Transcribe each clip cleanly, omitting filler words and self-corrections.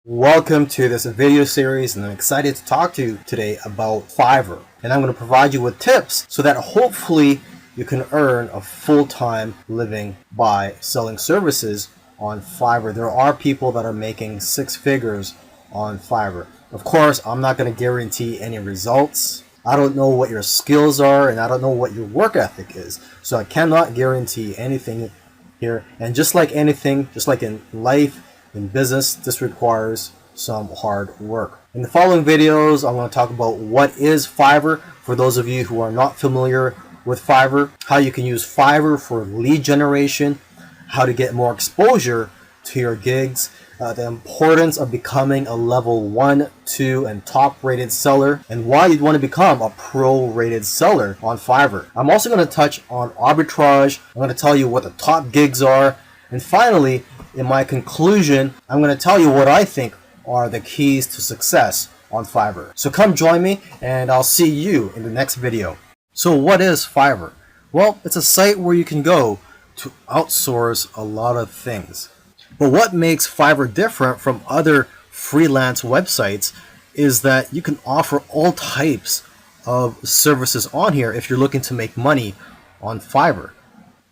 Welcome to this video series, and I'm excited to talk to you today about Fiverr. And I'm going to provide you with tips so that hopefully you can earn a full-time living by selling services on Fiverr. There are people that are making six figures on Fiverr. Of course, I'm not going to guarantee any results. I don't know what your skills are, and I don't know what your work ethic is. So I cannot guarantee anything here. And just like anything, just like in life, in business, this requires some hard work. In the following videos, I'm going to talk about what is Fiverr for those of you who are not familiar with Fiverr, how you can use Fiverr for lead generation, how to get more exposure to your gigs, the importance of becoming a level 1, 2, and top rated seller, and why you'd want to become a pro rated seller on Fiverr. I'm also going to touch on arbitrage. I'm going to tell you what the top gigs are, and finally, in my conclusion, I'm going to tell you what I think are the keys to success on Fiverr. So come join me, and I'll see you in the next video. So what is Fiverr? Well, it's a site where you can go to outsource a lot of things. But what makes Fiverr different from other freelance websites is that you can offer all types of services on here if you're looking to make money on Fiverr.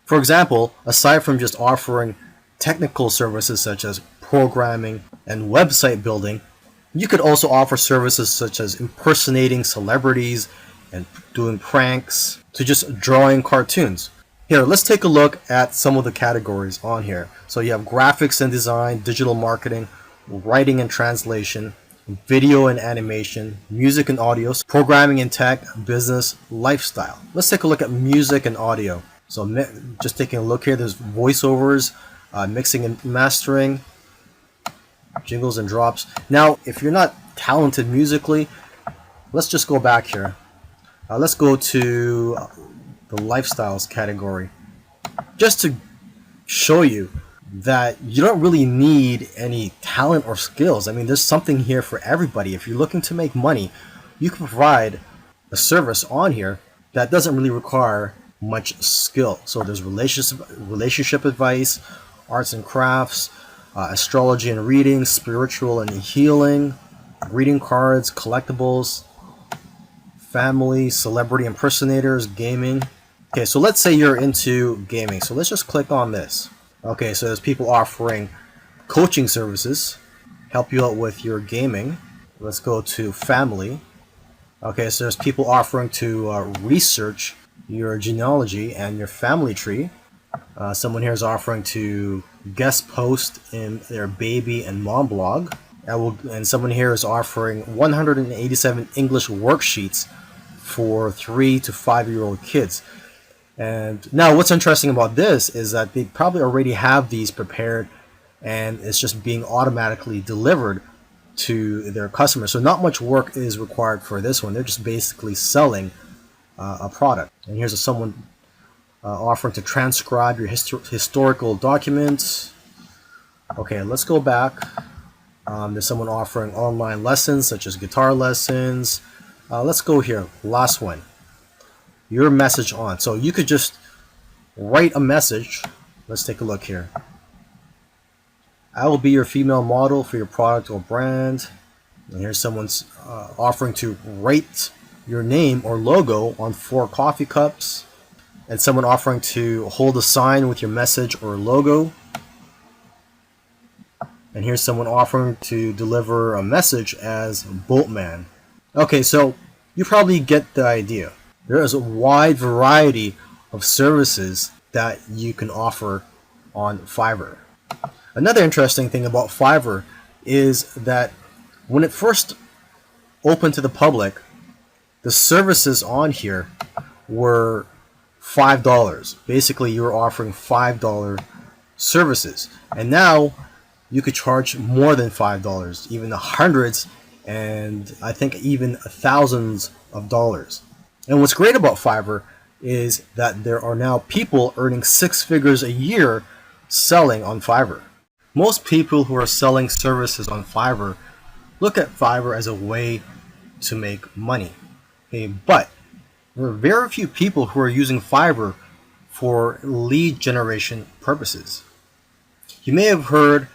For example, aside from just offering technical services such as programming and website building, you could also offer services such as impersonating celebrities and doing pranks to just drawing cartoons. Here, let's take a look at some of the categories on here. So you have graphics and design, digital marketing, writing and translation, video and animation, music and audio, programming and tech, business, lifestyle. Let's take a look at music and audio. So just taking a look here, there's voiceovers, mixing and mastering, jingles and drops. Now, if you're not talented musically, let's just go back here. Let's go to the lifestyles category, just to show you that you don't really need any talent or skills. I mean, there's something here for everybody. If you're looking to make money, you can provide a service on here that doesn't really require much skill. So there's relationship advice, arts and crafts, astrology and reading, spiritual and healing, greeting cards, collectibles, family, celebrity impersonators, gaming. Okay, so let's say you're into gaming. So let's just click on this. Okay, so there's people offering coaching services, help you out with your gaming. Let's go to family. Okay, so there's people offering to research your genealogy and your family tree. Someone here is offering to guest post in their baby and mom blog. And someone here is offering 187 English worksheets for 3 to 5-year-old kids. And now what's interesting about this is that they probably already have these prepared, and it's just being automatically delivered to their customers. So not much work is required for this one. They're just basically selling a product. And here's someone offering to transcribe your historical documents. Okay, let's go back. There's someone offering online lessons such as guitar lessons. Let's go here, last one, your message on. So you could just write a message. Let's take a look here. I will be your female model for your product or brand. And here's someone's offering to write your name or logo on 4 coffee cups, and someone offering to hold a sign with your message or logo. And here's someone offering to deliver a message as Boatman. Okay, so you probably get the idea. There is a wide variety of services that you can offer on Fiverr. Another interesting thing about Fiverr is that when it first opened to the public, the services on here were $5. Basically, you were offering $5 services. And now you could charge more than $5, even the hundreds, and I think even thousands of dollars. And what's great about Fiverr is that there are now people earning 6 figures a year selling on Fiverr. Most people who are selling services on Fiverr look at Fiverr as a way to make money. Okay, but there are very few people who are using Fiverr for lead generation purposes. You may have heard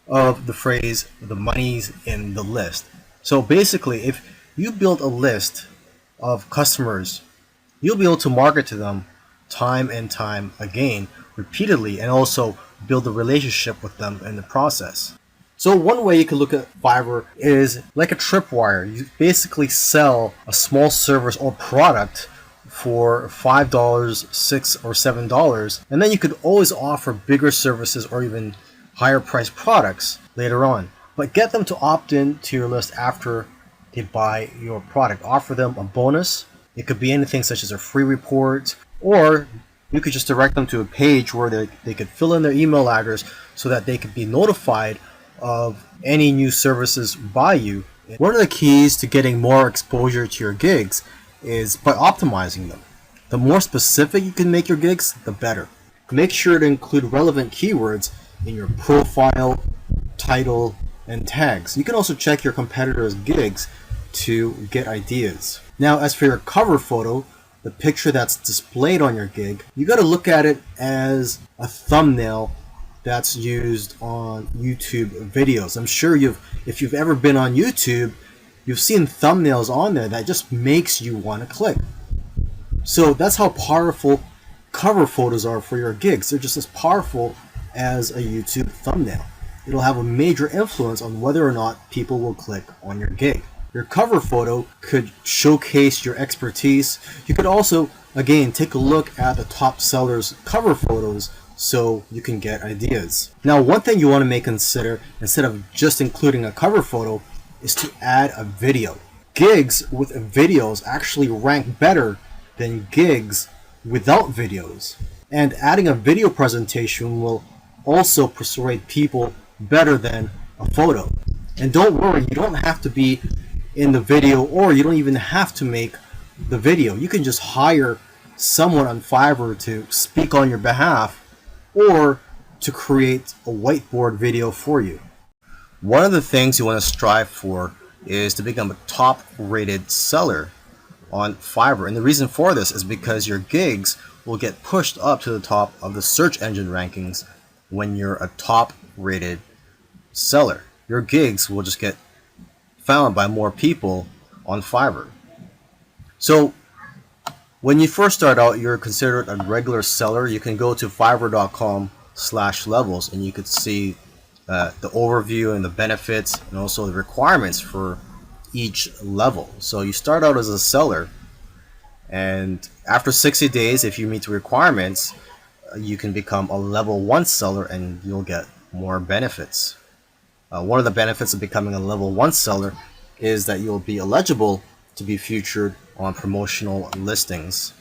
of the phrase, the money's in the list. So basically, if you build a list of customers, you'll be able to market to them time and time again, repeatedly, and also build a relationship with them in the process. So one way you can look at Fiverr is like a tripwire. You basically sell a small service or product for $5, $6, or $7, and then you could always offer bigger services or even higher priced products later on. But get them to opt in to your list after they buy your product. Offer them a bonus. It could be anything such as a free report, or you could just direct them to a page where they could fill in their email address so that they could be notified of any new services by you. One of the keys to getting more exposure to your gigs is by optimizing them. The more specific you can make your gigs, the better. Make sure to include relevant keywords in your profile, title, and tags. You can also check your competitors' gigs to get ideas. Now, as for your cover photo, the picture that's displayed on your gig, you got to look at it as a thumbnail that's used on YouTube videos. I'm sure if you've ever been on YouTube, you've seen thumbnails on there that just makes you want to click. So that's how powerful cover photos are for your gigs. They're just as powerful as a YouTube thumbnail. It'll have a major influence on whether or not people will click on your gig. Your cover photo could showcase your expertise. You could also, again, take a look at the top sellers' cover photos so you can get ideas. Now, one thing you want to consider, instead of just including a cover photo, is to add a video. Gigs with videos actually rank better than gigs without videos. And adding a video presentation will also persuade people better than a photo. And don't worry, you don't have to be in the video, or you don't even have to make the video. You can just hire someone on Fiverr to speak on your behalf or to create a whiteboard video for you. One of the things you want to strive for is to become a top rated seller on Fiverr. And the reason for this is because your gigs will get pushed up to the top of the search engine rankings when you're a top rated seller. Your gigs will just get found by more people on Fiverr. So when you first start out, you're considered a regular seller. You can go to fiverr.com/levels and you could see the overview and the benefits and also the requirements for each level. So you start out as a seller, and after 60 days, if you meet the requirements, you can become a level 1 seller and you'll get more benefits. One of the benefits of becoming a level 1 seller is that you'll be eligible to be featured on promotional listings.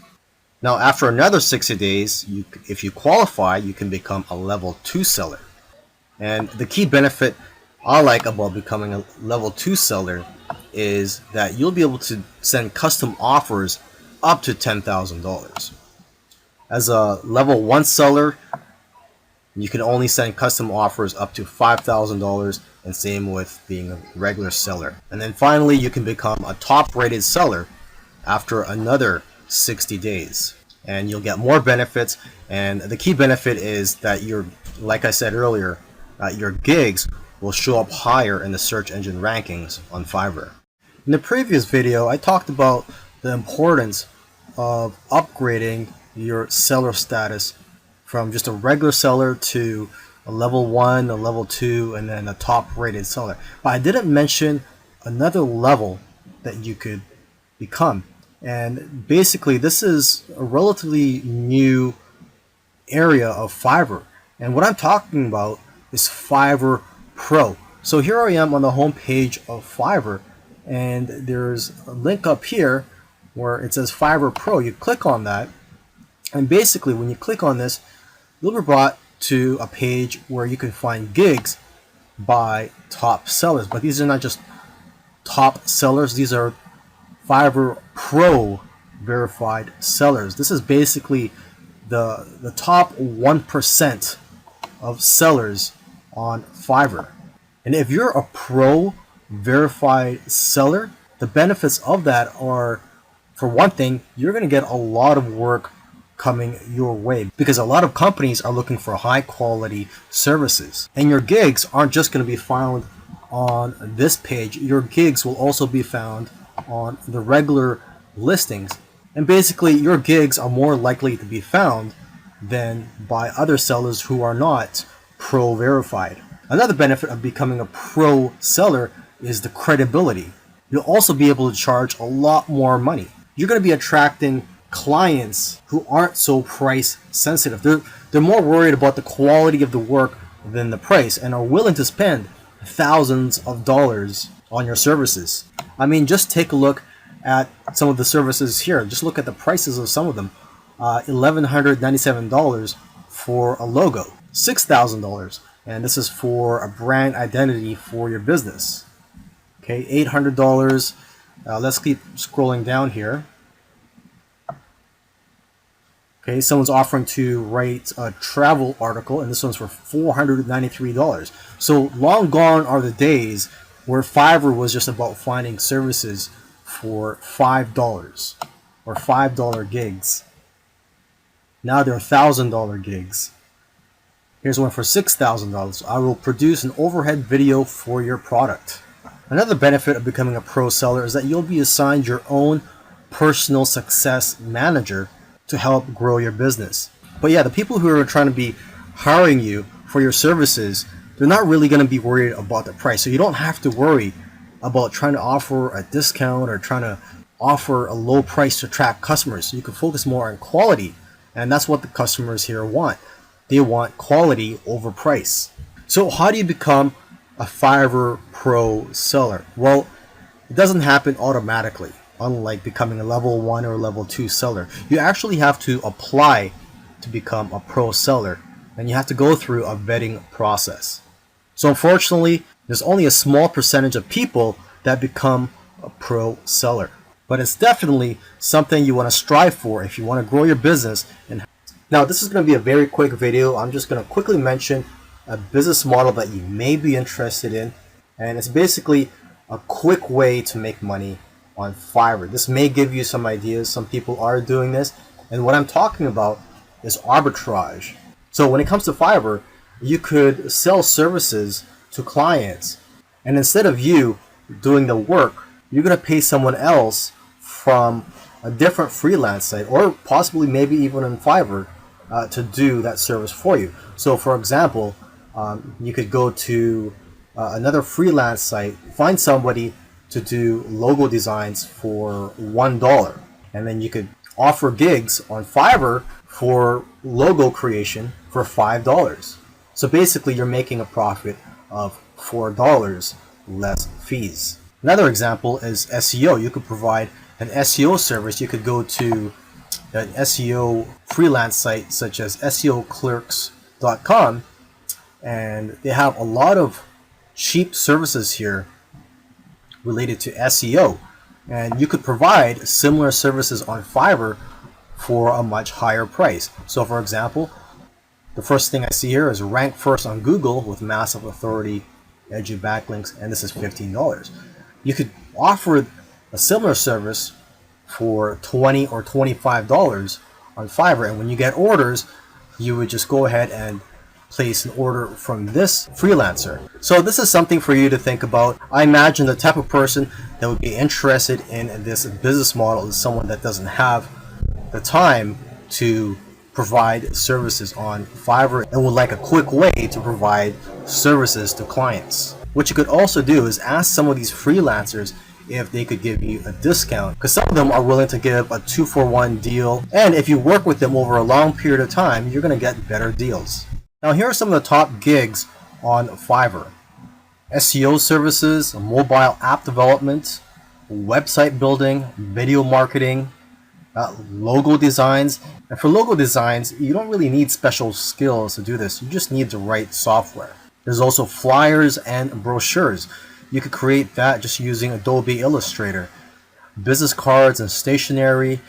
Now, after another 60 days, if you qualify, you can become a level 2 seller. And the key benefit I like about becoming a level 2 seller is that you'll be able to send custom offers up to $10,000. As a level 1 seller, you can only send custom offers up to $5,000, and same with being a regular seller. And then finally, you can become a top rated seller after another 60 days. And you'll get more benefits, and the key benefit is that like I said earlier, your gigs will show up higher in the search engine rankings on Fiverr. In the previous video, I talked about the importance of upgrading your seller status from just a regular seller to a level 1, a level 2, and then a top rated seller. But I didn't mention another level that you could become. And basically, this is a relatively new area of Fiverr. And what I'm talking about is Fiverr Pro. So here I am on the home page of Fiverr, and there's a link up here where it says Fiverr Pro. You click on that, and basically when you click on this, you'll be brought to a page where you can find gigs by top sellers. But these are not just top sellers, these are Fiverr Pro verified sellers. This is basically the top 1% of sellers on Fiverr. And if you're a pro verified seller, the benefits of that are, for one thing, you're going to get a lot of work coming your way, because a lot of companies are looking for high quality services. And your gigs aren't just going to be found on this page. Your gigs will also be found on the regular listings. And basically, your gigs are more likely to be found than by other sellers who are not pro verified. Another benefit of becoming a pro seller is the credibility. You'll also be able to charge a lot more money. You're going to be attracting clients who aren't so price sensitive. They're more worried about the quality of the work than the price, and are willing to spend thousands of dollars on your services. I mean, just take a look at some of the services here. Just look at the prices of some of them. $1,197 for a logo, $6,000, and this is for a brand identity for your business. Okay, $800. Let's keep scrolling down here. Okay, someone's offering to write a travel article, and this one's for $493. So long gone are the days where Fiverr was just about finding services for $5 or $5 gigs. Now they're $1,000 gigs. Here's one for $6,000. I will produce an overhead video for your product. Another benefit of becoming a pro seller is that you'll be assigned your own personal success manager to help grow your business. But yeah, the people who are trying to be hiring you for your services, they're not really going to be worried about the price. So you don't have to worry about trying to offer a discount or trying to offer a low price to attract customers. So you can focus more on quality. And that's what the customers here want. They want quality over price. So how do you become a Fiverr Pro seller? Well, it doesn't happen automatically. Unlike becoming a level 1 or level 2 seller, you actually have to apply to become a pro seller, and you have to go through a vetting process. So unfortunately, there's only a small percentage of people that become a pro seller, but it's definitely something you want to strive for if you want to grow your business. And now this is going to be a very quick video. I'm just going to quickly mention a business model that you may be interested in, and it's basically a quick way to make money on Fiverr. This may give you some ideas. Some people are doing this, and what I'm talking about is arbitrage. So when it comes to Fiverr, you could sell services to clients, and instead of you doing the work, you're going to pay someone else from a different freelance site, or possibly maybe even on Fiverr, to do that service for you. So for example, you could go to another freelance site, find somebody to do logo designs for $1, and then you could offer gigs on Fiverr for logo creation for $5. So basically you're making a profit of $4 less fees. Another example is SEO. You could provide an SEO service. You could go to an SEO freelance site such as SEOclerks.com, and they have a lot of cheap services here related to SEO, and you could provide similar services on Fiverr for a much higher price. So for example, the first thing I see here is rank first on Google with massive authority, edgy backlinks, and this is $15. You could offer a similar service for $20 or $25 on Fiverr, and when you get orders, you would just go ahead and place an order from this freelancer. So this is something for you to think about. I imagine the type of person that would be interested in this business model is someone that doesn't have the time to provide services on Fiverr and would like a quick way to provide services to clients. What you could also do is ask some of these freelancers if they could give you a discount, because some of them are willing to give a 2-for-1 deal, and if you work with them over a long period of time, you're going to get better deals. Now here are some of the top gigs on Fiverr: SEO services, mobile app development, website building, video marketing, logo designs. And for logo designs, you don't really need special skills to do this. You just need the right software. There's also flyers and brochures. You could create that just using Adobe Illustrator. Business cards and stationery,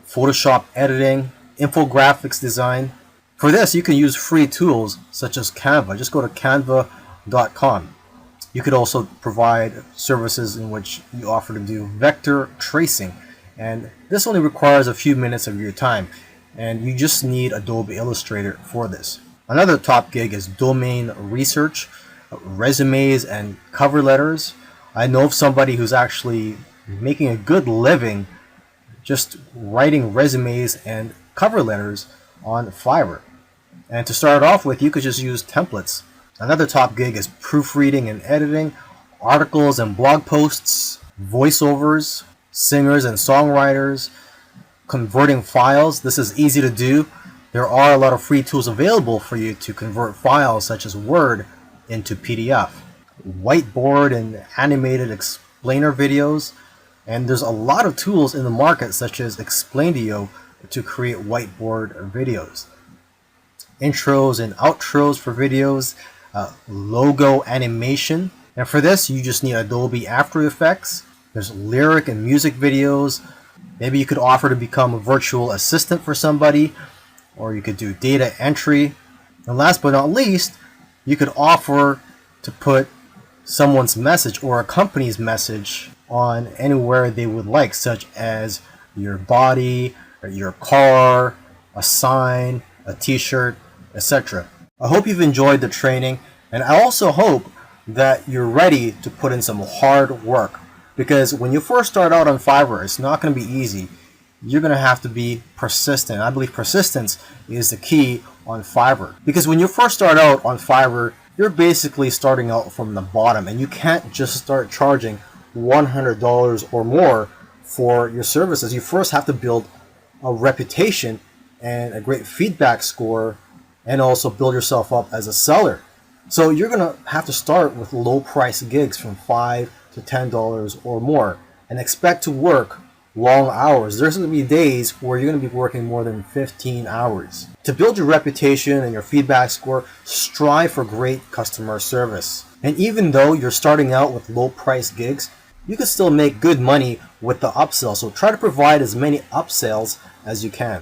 Photoshop editing, infographics design. For this, you can use free tools such as Canva. Just go to canva.com. You could also provide services in which you offer to do vector tracing, and this only requires a few minutes of your time. and you just need Adobe Illustrator for this. Another top gig is domain research, resumes and cover letters. I know of somebody who's actually making a good living just writing resumes and cover letters on Fiverr. And to start off with, you could just use templates. Another top gig is proofreading and editing, articles and blog posts, voiceovers, singers and songwriters, converting files. This is easy to do. There are a lot of free tools available for you to convert files such as Word into PDF. Whiteboard and animated explainer videos. And there's a lot of tools in the market such as Explaindio to create whiteboard videos. Intros and outros for videos, logo animation. And for this, you just need Adobe After Effects. There's lyric and music videos. Maybe you could offer to become a virtual assistant for somebody, or you could do data entry. And last but not least, you could offer to put someone's message or a company's message on anywhere they would like, such as your body, or your car, a sign, a t-shirt, etc. I hope you've enjoyed the training, and I also hope that you're ready to put in some hard work, because when you first start out on Fiverr, it's not going to be easy. You're going to have to be persistent. I believe persistence is the key on Fiverr, because when you first start out on Fiverr, you're basically starting out from the bottom, and you can't just start charging $100 or more for your services. You first have to build a reputation and a great feedback score, and also build yourself up as a seller. So you're going to have to start with low price gigs from $5 to $10 or more, and expect to work long hours. There's going to be days where you're going to be working more than 15 hours. To build your reputation and your feedback score, strive for great customer service. And even though you're starting out with low price gigs, you can still make good money with the upsell. So try to provide as many upsells as you can.